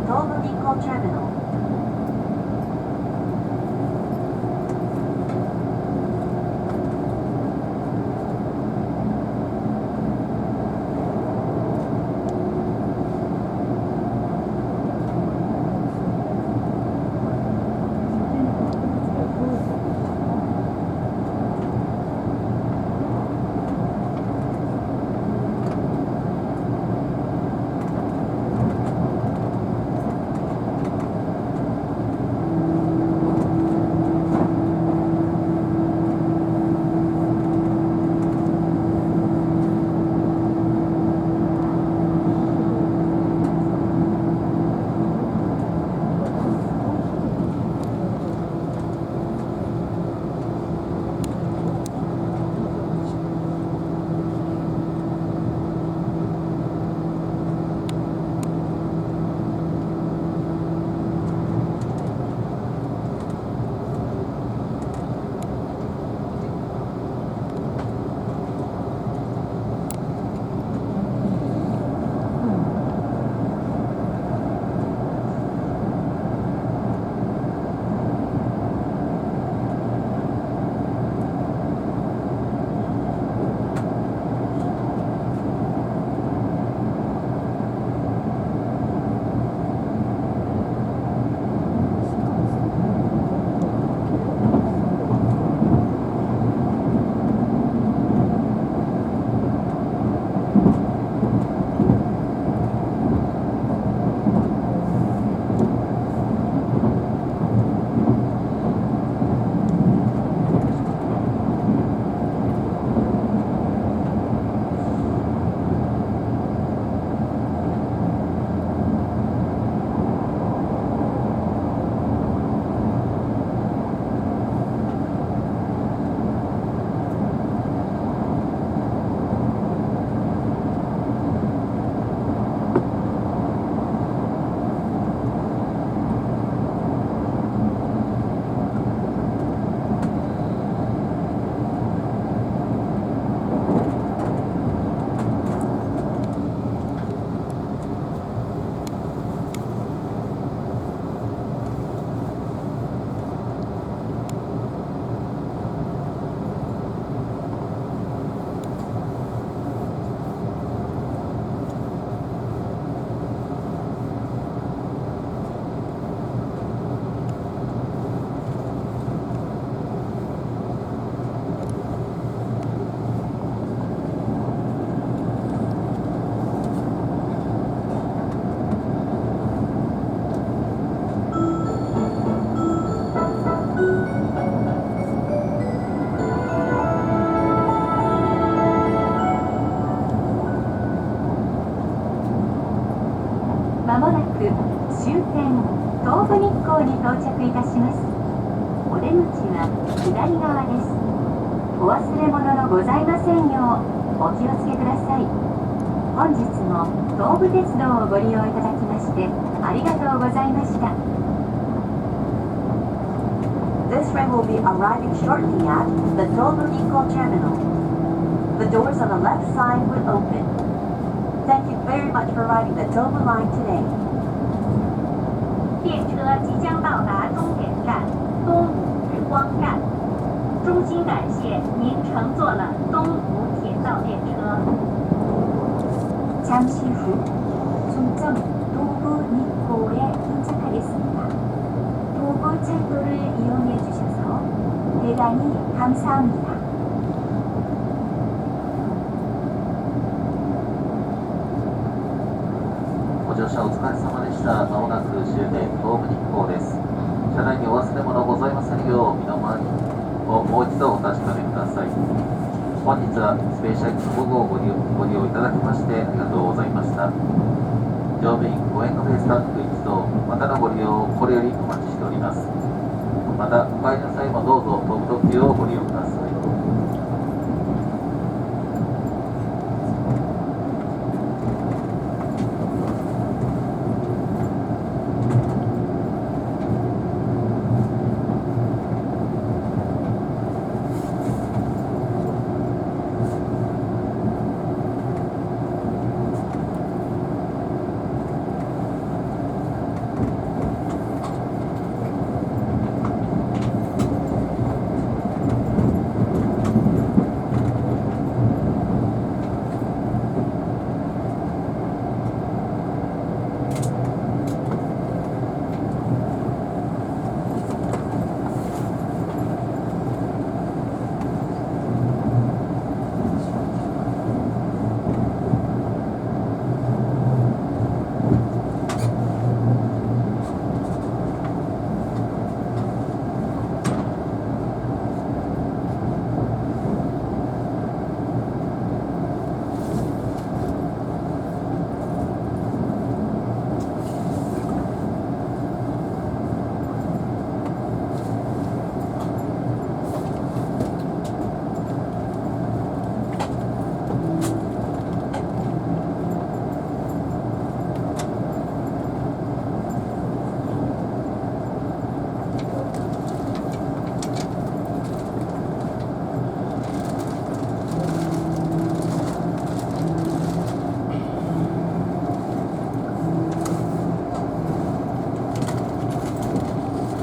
東武日光ターミナル。まもなく終点東武日光に到着いたします。お出口は左側です。お忘れ物のございませんようお気をつけください。本日も東武鉄道をご利用いただきましてありがとうございました。 This train will be arriving shortly at the Tobu Nikko Terminal. The doors on the left side will open. Thank you very much for riding the Tobu line today. 列车即将到达终点站东武日光站，衷心感谢您乘坐了东武铁道列车。 잠시 후 종점 도부 니코에 도착하겠습니다. 도부 철도를 이용해 주셔서 대단히 감사합니다. ご乗車お疲れ様でした。まもなく終点東武日光です。車内にお忘れ物ございませんよう身の回りをもう一度お確かめください。本日はスペーシャル5号をご利用いただきましてありがとうございました。乗務員ご縁のフェイスタッフ一同またのご利用をこれよりお待ちしております。またお帰りの際もどうぞ東武特急をご利用ください。